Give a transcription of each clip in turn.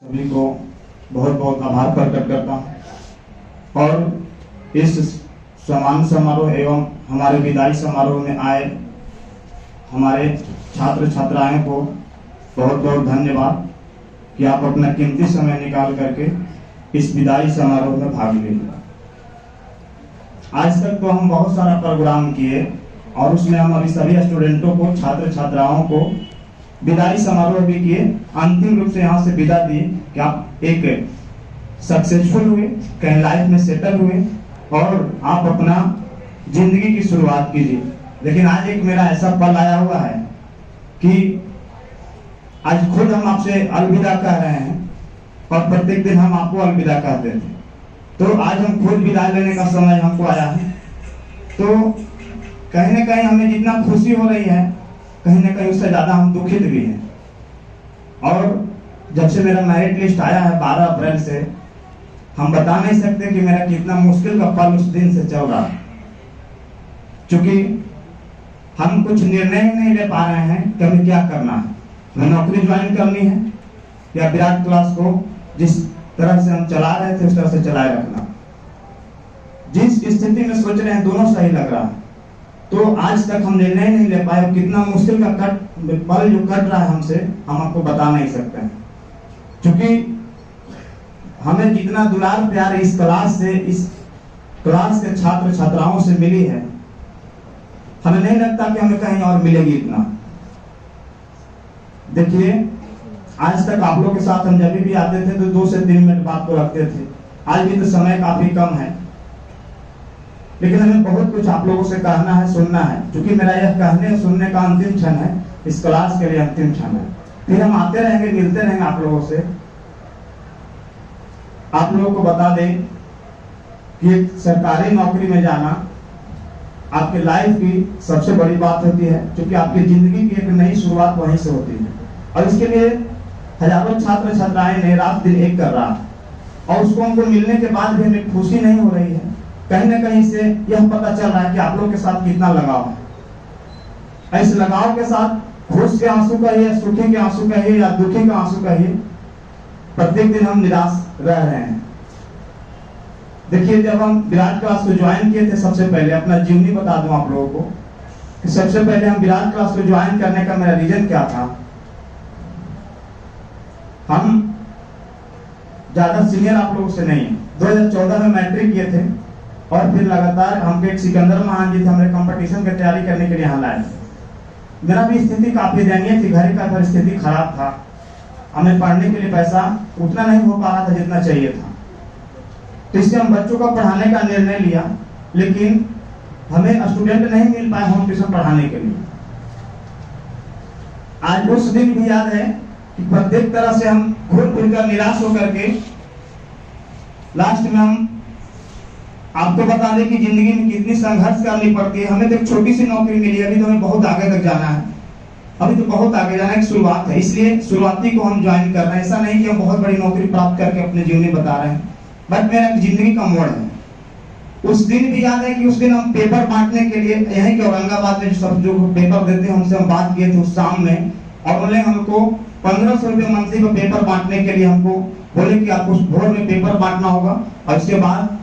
सभी को बहुत बहुत आभार प्रकट करता हूँ और इस सम्मान समारोह एवं हमारे विदाई समारोह में आए हमारे छात्र छात्राओं को बहुत बहुत धन्यवाद कि आप अपना कीमती समय निकाल करके इस विदाई समारोह में भाग लिए। आज तक तो हम बहुत सारा प्रोग्राम किए और उसमें हम अभी सभी स्टूडेंटों को छात्र छात्राओं को विदाई समारोह भी किए। अंतिम रूप से यहाँ से विदा दिए कि आप एक सक्सेसफुल हुए, कहीं लाइफ में सेटल हुए और आप अपना जिंदगी की शुरुआत कीजिए। लेकिन आज एक मेरा ऐसा पल आया हुआ है कि आज खुद हम आपसे अलविदा कह रहे हैं और प्रत्येक दिन हम आपको अलविदा कहते थे, तो आज हम खुद विदा लेने का समय हमको आया है। तो कहीं ना कहीं हमें जितना खुशी हो रही है, कहीं ना कहीं उससे ज्यादा हम दुखित भी हैं। और जब से मेरा मेरिट लिस्ट आया है 12 अप्रैल से, हम बता नहीं सकते कि मेरा कितना मुश्किल का पल उस दिन से चल रहा है, क्योंकि हम कुछ निर्णय ही नहीं ले पा रहे हैं कि हमें क्या करना है। हमें नौकरी ज्वाइन करनी है या विराट क्लास को जिस तरह से हम चला रहे थे उस तरह से चलाए रखना। जिस स्थिति में सोच रहे हैं दोनों सही लग रहा है, तो आज तक हम निर्णय नहीं ले पाए। कितना मुश्किल का पल जो कट रहा है हमसे, हम आपको बता नहीं सकते हैं, क्योंकि हमें जितना दुलार प्यार इस क्लास से, इस क्लास के छात्र छात्राओं से मिली है, हमें नहीं लगता कि हमें कहीं और मिलेगी इतना। देखिए, आज तक आप लोग के साथ हम जब भी आते थे तो 2 से 3 मिनट बात को रखते थे। आज भी तो समय काफी कम है, लेकिन हमें बहुत कुछ आप लोगों से कहना है, सुनना है, क्योंकि मेरा यह कहने और सुनने का अंतिम क्षण है, इस क्लास के लिए अंतिम क्षण है। फिर हम आते रहेंगे, मिलते रहेंगे आप लोगों से। आप लोगों को बता दें कि एक सरकारी नौकरी में जाना आपके लाइफ की सबसे बड़ी बात होती है, क्योंकि आपकी जिंदगी की एक नई शुरुआत वहीं से होती है। और इसके लिए हजारों छात्र छात्राएं ने रात दिन एक कर रहा है, और उसको हमको मिलने के बाद भी हमें खुशी नहीं हो रही है। कहीं ना कहीं से यह पता चल रहा है कि आप लोग के साथ कितना लगाव है। इस लगाव के साथ खुश के आंसू कहिए, सुखी के आंसू कहिए या दुखी का आंसू कहिए, प्रत्येक दिन हम निराश रह रहे हैं। देखिए, जब हम विराट क्लास को ज्वाइन किए थे, सबसे पहले अपना जीवनी बता दूं आप लोगों को कि सबसे पहले हम विराट क्लास को ज्वाइन करने का मेरा रीजन क्या था। हम ज्यादा सीनियर आप लोगों से नहीं, 2014 में मैट्रिक किए थे और फिर लगातार हमके एक सिकंदर महान जी थे, हमारे कंपटीशन की तैयारी करने के लिए यहाँ लाए। मेरा भी स्थिति काफी दयनीय थी, घर का परिस्थिति खराब था, हमें पढ़ने के लिए पैसा उतना नहीं हो पा रहा था जितना चाहिए था। तो इससे हम बच्चों को पढ़ाने का निर्णय लिया, लेकिन हमें स्टूडेंट नहीं मिल पाए होम ट्यूशन पढ़ाने के लिए। आज उस दिन भी याद है कि प्रत्येक तरह से हम घूर फिर कर निराश होकर के लास्ट में हम आपको बता दें कि जिंदगी में कितनी संघर्ष करनी पड़ती है। हमें तो एक छोटी सी नौकरी मिली, अभी तो हमें बहुत आगे तक जाना है, अभी तो बहुत आगे जाना है, एक शुरुआत है, इसलिए शुरुआती को हम ज्वाइन कर रहे हैं। ऐसा नहीं कि हम बहुत बड़ी नौकरी प्राप्त करके अपने जीवनी बता रहे हैं, बट मेरा जिंदगी का मोड़ है। उस दिन भी याद है कि उस दिन हम पेपर बांटने के लिए यहीं के औरंगाबाद में सब जो पेपर देते हैं उनसे हम बात किए थे उस शाम में, और बोले हमको 1500 रुपये मंथली में पेपर बांटने के लिए हमको बोले कि आपको भोर में पेपर बांटना होगा। और इसके बाद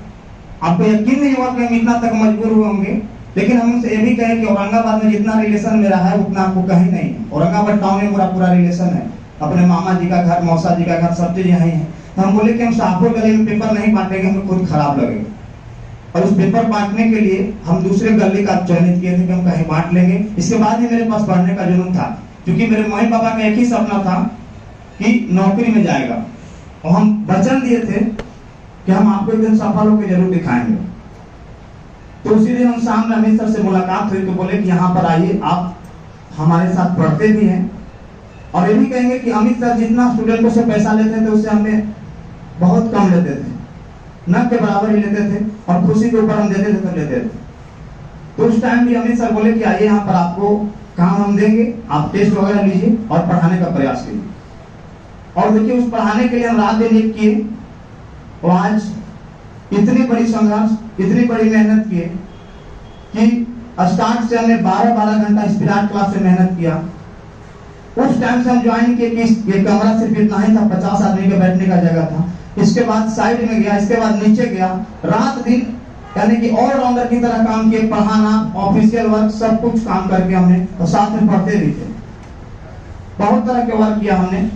आपको यकीन नहीं होगा कि हम इतना तक मजबूर हुए होंगे, लेकिन हम उनसे ये भी कहे कि औरंगाबाद में जितना रिलेशन मेरा है उतना आपको कहीं नहीं है। औरंगाबाद टाउन में मेरा पूरा रिलेशन है, अपने मामा जी का घर, मौसा जी का घर, सब चीज यहीं है। तो हम बोले कि हम शाहपुर गली में पेपर नहीं बांटेंगे, हमें खुद खराब लगेगा। और उस पेपर बांटने के लिए हम दूसरे गली का चयनित किए थे कि हम कहीं बांट लेंगे। इसके बाद ही मेरे पास पढ़ने का जुनून था, क्योंकि मेरे मम्मी पापा का एक ही सपना था कि नौकरी में जाएगा, और हम वचन दिए थे कि हम आपको एक दिन सफल होकर जरूर दिखाएंगे। तो उसी दिन हम शाम में अमित सर से मुलाकात हुई, तो बोले कि यहाँ पर आइए, आप हमारे साथ पढ़ते भी हैं। और ये भी कहेंगे कि अमित सर जितना स्टूडेंटों से पैसा लेते थे उससे हमें बहुत कम लेते थे, न के बराबर ही लेते थे, और खुशी के ऊपर हम देते थे तो लेते थे। तो उस टाइम भी अमित सर बोले कि आइए, यहाँ पर आपको काम हम देंगे, आप टेस्ट वगैरह लीजिए और पढ़ाने का प्रयास कीजिए। और देखिए, उस पढ़ाने के लिए हम रात दिन एक किए, और आज इतनी बड़ी संघर्ष, इतनी बड़ी मेहनत किए कि स्टार्ट से हमने 12-12 घंटा इस विराट क्लास से मेहनत किया। उस टाइम से हम ज्वाइन किए कि ये कमरा सिर्फ इतना ही था, 50 आदमी के बैठने का जगह था। इसके बाद साइड में गया, इसके बाद नीचे गया, रात दिन यानी कि ऑलराउंडर की तरह काम किए, पढ़ाना, ऑफिशियल वर्क, सब कुछ काम करके हमने, और साथ में पढ़ते भी थे। बहुत तरह के वर्क किया हमने।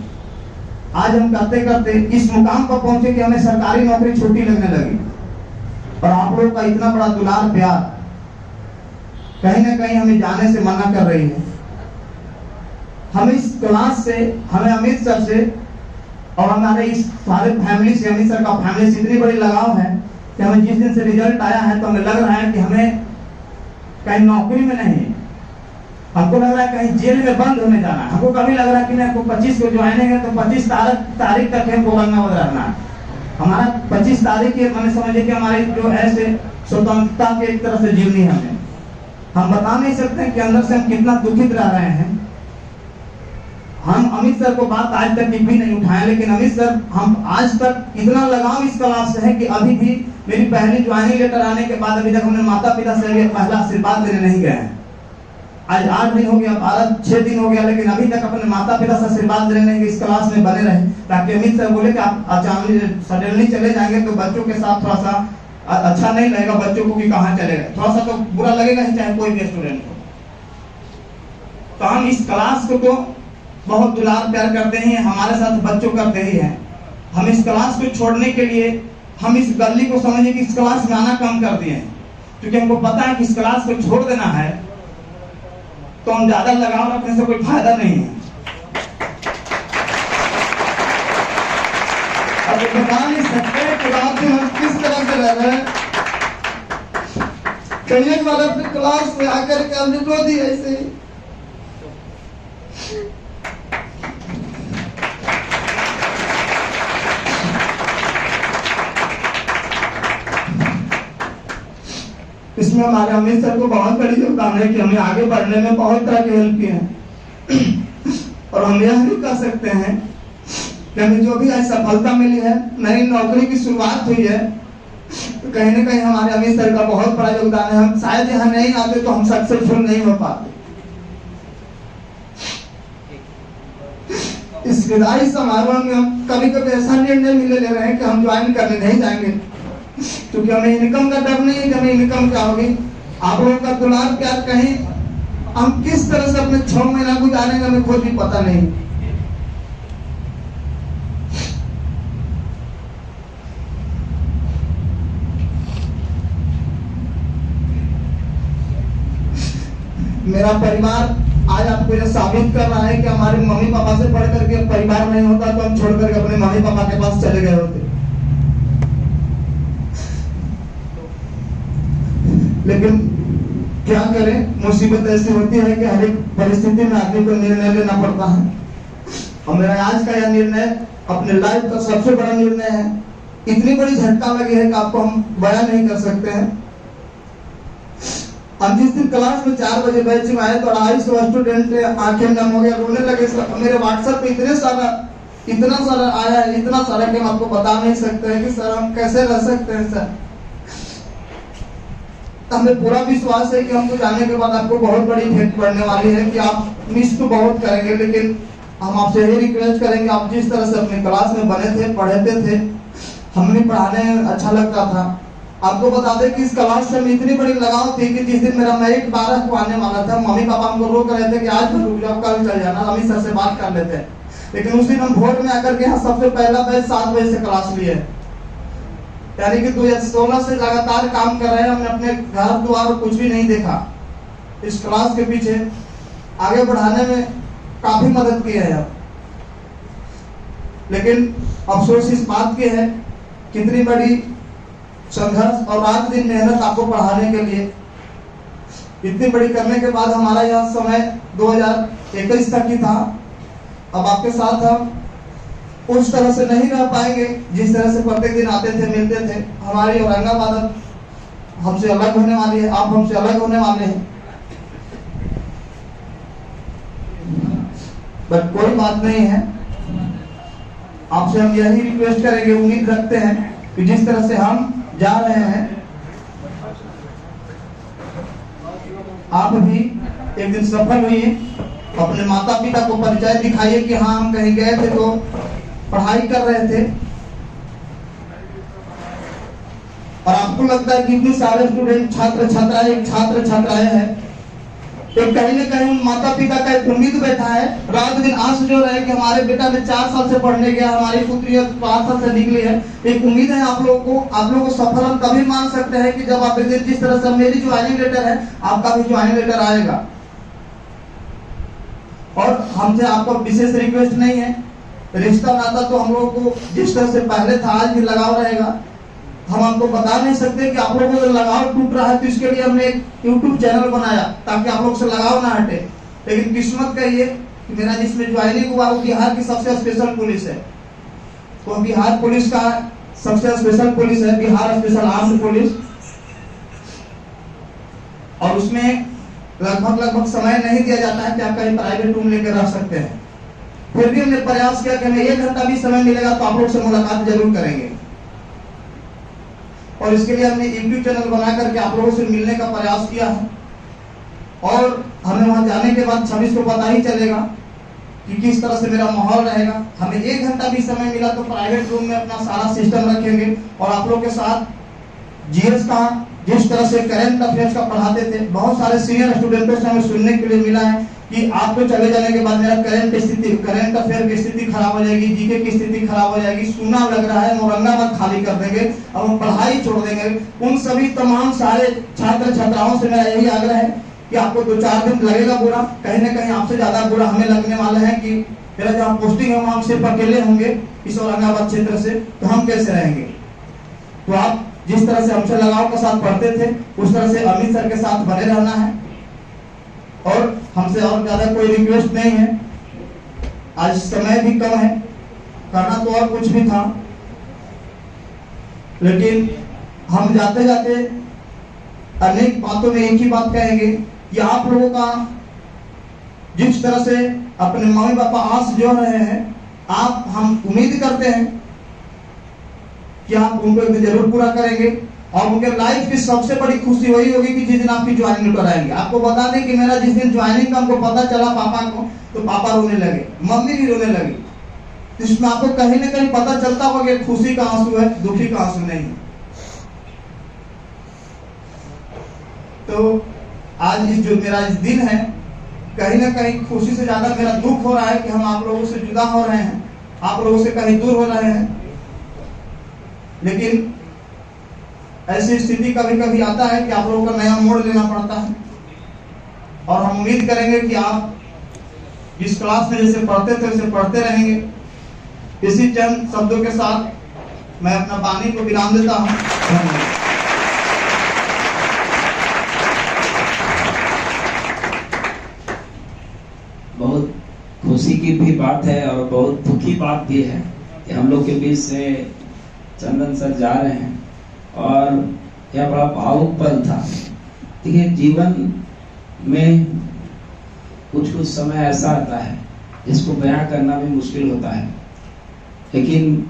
आज हम करते करते इस मुकाम पर पहुंचे कि हमें सरकारी नौकरी छोटी लगने लगी, और आप लोग का इतना बड़ा दुलार प्यार कहीं ना कहीं हमें जाने से मना कर रही है। हम इस क्लास से, हमें अमित सर से और हमारे इस सारे फैमिली से, अमित सर का फैमिली से इतनी बड़ी लगाव है कि हमें जिस दिन से रिजल्ट आया है तो हमें लग रहा है कि हमें कहीं नौकरी में नहीं, हमको लग रहा है कहीं जेल में बंद होने जाना है। हमको कभी लग रहा है कि मैं 25 को ज्वाइनिंग है तो 25 तारीख तक हमको औरंगाबाद रहना है। हमारा 25 तारीख के मैंने समझे कि हमारी जो है से स्वतंत्रता के एक तरह से जीवनी है। हमें हम बता नहीं सकते कि अंदर से हम कितना दुखित रह रहे हैं। हम अमित सर को बात आज तक भी नहीं उठाए, लेकिन अमित सर, हम आज तक इतना लगाव इस क्लास से है कि अभी भी मेरी पहली ज्वाइनिंग लेटर आने के बाद अभी तक हमने माता पिता से पहला आशीर्वाद लेने नहीं गए हैं। आज 8 दिन हो गया, 6 दिन हो गया, लेकिन अभी तक अपने माता पिता से आशीर्वाद लेने के इस क्लास में बने रहे, ताकि अमित सर बोले कि आप अचानक सडनली चले जाएंगे तो बच्चों के साथ थोड़ा सा अच्छा नहीं लगेगा, बच्चों को कि कहाँ चले गए, थोड़ा सा तो बुरा लगेगा ही, चाहे कोई भी स्टूडेंट को। तो हम इस क्लास को तो बहुत दुलार प्यार करते ही हैं, हमारे साथ बच्चों करते ही हैं। हम इस क्लास को छोड़ने के लिए, हम इस गली को समझे कि इस क्लास में आना कम कर दिए हैं, क्योंकि हमको पता है कि इस क्लास को छोड़ देना है तो हम ज्यादा लगाव रखने से कोई फायदा नहीं है। अब बता नहीं सकते कि रात में हम किस तरह से रह रहे हैं। कई बार अपने क्लास में आकर के हमने रो दी ऐसे ही। इसमें हमारे अमित सर को बहुत बड़ी योगदान है कि हमें आगे बढ़ने में बहुत तरह की हेल्प किए हैं। और हम यह भी कर सकते हैं कि हमें जो भी आज सफलता मिली है, नई नौकरी की शुरुआत हुई है, तो कहीं ना कहीं हमारे अमित सर का बहुत बड़ा योगदान है। हम शायद यहाँ नहीं आते तो हम सक्सेसफुल नहीं हो पाते। इस विदाई समारोह में हम कभी कभी ऐसा निर्णय भी ले रहे हैं कि हम ज्वाइन करने नहीं जाएंगे, क्योंकि हमें इनकम का डर नहीं है कि हमें इनकम क्या होगी। आप लोगों का दुलार प्यार, कहीं हम किस तरह से अपने 6 महीना गुजारेंगे हमें खुद भी पता नहीं। मेरा परिवार आज आपको यह साबित कर रहा है कि हमारे मम्मी पापा से पढ़ करके परिवार नहीं होता तो हम छोड़ करके अपने मम्मी पापा के पास चले गए होते। लेकिन क्या करें, मुसीबत ऐसी होती है कि हर एक परिस्थिति में आदमी को निर्णय लेना पड़ता है। और मेरा आज का यह निर्णय अपने लाइफ का सबसे बड़ा निर्णय है। इतनी बड़ी झटका लगी है कि आपको हम बयान नहीं कर सकते हैं। हम जिस दिन क्लास में 4 बजे बैच में आए तो 250 स्टूडेंट आंखें नम हो गया, रोने लगे। मेरे व्हाट्सएप पे इतना सारा आया है, इतना सारा कि हम आपको बता नहीं सकते हैं कि सर हम कैसे रह सकते हैं। सर हमें पूरा विश्वास है कि हमको जाने के बाद आपको बहुत बड़ी इफेक्ट पड़ने वाली है, कि आप मिस तो बहुत करेंगे, लेकिन हम आपसे यही रिक्वेस्ट करेंगे, आप जिस तरह से अपने क्लास में बने थे, पढ़ते थे, हमें पढ़ाने में अच्छा लगता था। आपको बता दें कि इस क्लास से हमें इतनी बड़ी लगाव थी कि जिस दिन मेरा मेरिट 12 को आने वाला था, मम्मी पापा हमको रोक रहे थे कि आज भी रुक जाओ, कल चल जाना, अमित सर से बात कर लेते हैं। लेकिन उस दिन हम भोर में आकर के यहाँ सबसे पहला बैच 7 बजे से क्लास लिए, यानी कि 2016 से लगातार काम कर रहे हैं। हमने अपने घर द्वार कुछ भी नहीं देखा। इस क्लास के पीछे आगे बढ़ाने में काफी मदद की है। लेकिन अफसोस इस बात की है, कितनी बड़ी संघर्ष और रात दिन मेहनत आपको पढ़ाने के लिए, इतनी बड़ी करने के बाद हमारा यह समय 2021 तक ही था। अब आपके साथ हम उस तरह से नहीं रह पाएंगे जिस तरह से प्रत्येक दिन आते थे, मिलते थे। हमारी औरंगाबाद हमसे अलग होने वाली है, आप हमसे अलग होने वाले हैं, बट कोई बात नहीं है। आपसे हम यही रिक्वेस्ट करेंगे, उम्मीद रखते हैं कि जिस तरह से हम जा रहे हैं, आप भी एक दिन सफल हुई अपने माता पिता को परिचय दिखाइए कि हाँ हम कहीं गए थे तो पढ़ाई कर रहे थे। और आपको लगता है कि इतने सारे स्टूडेंट छात्र छात्राएं हैं, तो कहीं न कहीं उन माता पिता का एक उम्मीद बैठा है, रात दिन आंसू जो रहे कि हमारे बेटा ने 4 साल से पढ़ने गया, हमारी पुत्री 5 साल से निकली है। एक उम्मीद है आप लोगों को सफल हम तभी मान सकते हैं कि जब आप जिस तरह से मेरी ज्वाइनिंग लेटर है, आपका भी ज्वाइनिंग लेटर आएगा। और हमसे आपको विशेष रिक्वेस्ट नहीं है, रिश्ता नाता तो हम लोगों को जिस तरह से पहले था आज भी लगाव रहेगा। हम आपको बता नहीं सकते कि आप लोगों को लगाव टूट रहा है, तो इसके लिए हमने एक YouTube चैनल बनाया ताकि आप लोग से लगाव ना हटे। लेकिन किस्मत का ये कि मेरा जिसमें ज्वाइनिंग हुआ वो बिहार की सबसे स्पेशल पुलिस है। तो बिहार पुलिस का सबसे स्पेशल पुलिस है बिहार स्पेशल आर्म्ड पुलिस, और उसमें लगभग समय नहीं दिया जाता है कि आप कहीं प्राइवेट रूम लेकर रह सकते हैं। फिर भी हमने प्रयास किया कि हमें 1 घंटा भी समय मिलेगा तो आप लोग से मुलाकात जरूर करेंगे, और इसके लिए हमने YouTube चैनल बना करके आप लोगों से मिलने का प्रयास किया है। और हमें वहां जाने के बाद 26 को पता ही चलेगा कि किस तरह से मेरा माहौल रहेगा। हमें 1 घंटा भी समय मिला तो प्राइवेट रूम में अपना सारा सिस्टम रखेंगे और आप लोग के साथ जीएस का जिस तरह से करंट अफेयर्स का पढ़ाते थे, बहुत सारे सीनियर स्टूडेंटों से हमें सुनने के लिए मिला है कि आपको चले जाने के बाद मेरा करंट अफेयर की स्थिति खराब हो जाएगी, जीके की स्थिति खराब हो जाएगी, सूना लग रहा है, औरंगाबाद खाली कर देंगे और हम पढ़ाई छोड़ देंगे। उन सभी तमाम सारे छात्र छात्राओं से मेरा यही आग्रह है कि आपको 2-4 दिन लगेगा बुरा, कहीं ना कहीं आपसे ज्यादा बुरा हमें लगने वाला है कि मेरा जहाँ पोस्टिंग है वहां हम सिर्फ अकेले होंगे इस औरंगाबाद क्षेत्र से, तो हम कैसे रहेंगे। तो आप जिस तरह से हमसे लगाव के साथ पढ़ते थे उस तरह से अमित सर के साथ बने रहना है, और हमसे और ज्यादा कोई रिक्वेस्ट नहीं है। आज समय भी कम है, करना तो और कुछ भी था, लेकिन हम जाते जाते अनेक बातों में एक ही बात कहेंगे कि आप लोगों का जिस तरह से अपने मम्मी पापा आस जो रहे हैं, आप हम उम्मीद करते हैं कि आप उनको एक दिन जरूर पूरा करेंगे। और उनके लाइफ की सबसे बड़ी खुशी वही होगी कि जिस दिन आपकी ज्वाइनिंग लेटर आएगी। आपको बता दें कि मेरा जिस दिन ज्वाइनिंग का हमको पता चला पापा को, तो पापा रोने लगे, मम्मी भी रोने लगी। तो इसमें आपको कहीं ना कहीं पता चलता होगा कि खुशी का आंसू है, दुखी का आंसू नहीं। तो आज इस जो मेरा इस दिन है, कहीं ना कहीं खुशी से ज्यादा मेरा दुख हो रहा है कि हम आप लोगों से जुदा हो रहे हैं, आप लोगों से कहीं दूर हो रहे हैं। लेकिन ऐसी स्थिति कभी कभी आता है कि आप लोगों को नया मोड़ लेना पड़ता है, और हम उम्मीद करेंगे कि आप जिस क्लास में जैसे पढ़ते थे वैसे पढ़ते रहेंगे। इसी चंद शब्दों के साथ मैं अपना वाणी को विराम देता हूँ। बहुत खुशी की भी बात है और बहुत दुखी बात भी है कि हम लोग के बीच से चंदन सर जा रहे हैं, और यह बड़ा भावुक पल था। देखिए, जीवन में कुछ समय ऐसा आता है जिसको बयां करना भी मुश्किल होता है, लेकिन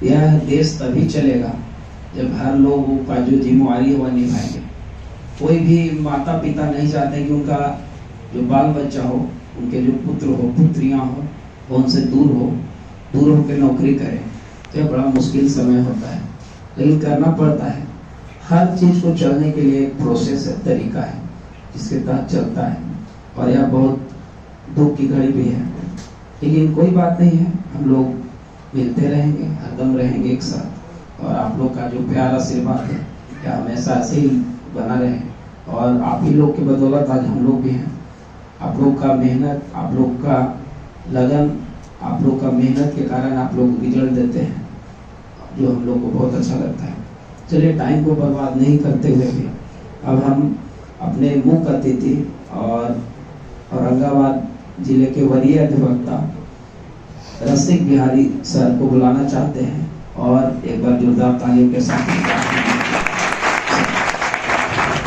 यह देश तभी चलेगा जब हर लोगों का जो जिम्मेवारी है वह निभाएंगे। कोई भी माता पिता नहीं चाहते कि उनका जो बाल बच्चा हो, उनके जो पुत्र हो पुत्रियां हो, वो उनसे दूर होकर नौकरी करें। तो यह बड़ा मुश्किल समय होता है, लेकिन करना पड़ता है। हर चीज को चलने के लिए एक प्रोसेस है, तरीका है जिसके तहत चलता है, और यह बहुत दुख की घड़ी भी है। लेकिन कोई बात नहीं है, हम लोग मिलते रहेंगे, हरदम रहेंगे एक साथ, और आप लोग का जो प्यार आशीर्वाद है क्या हमेशा ऐसे ही बना रहे। और आप ही लोग की बदौलत आज हम लोग भी हैं। आप लोग का मेहनत, आप लोग का लगन, आप लोग का मेहनत के कारण आप लोग रिजल्ट देते हैं, जो हम लोग को बहुत अच्छा लगता है। चलिए, टाइम को बर्बाद नहीं करते हुए भी अब हम अपने मुख्य अतिथि और औरंगाबाद जिले के वरीय अधिवक्ता रसिक बिहारी सर को बुलाना चाहते हैं, और एक बार जोरदार तालियों के साथ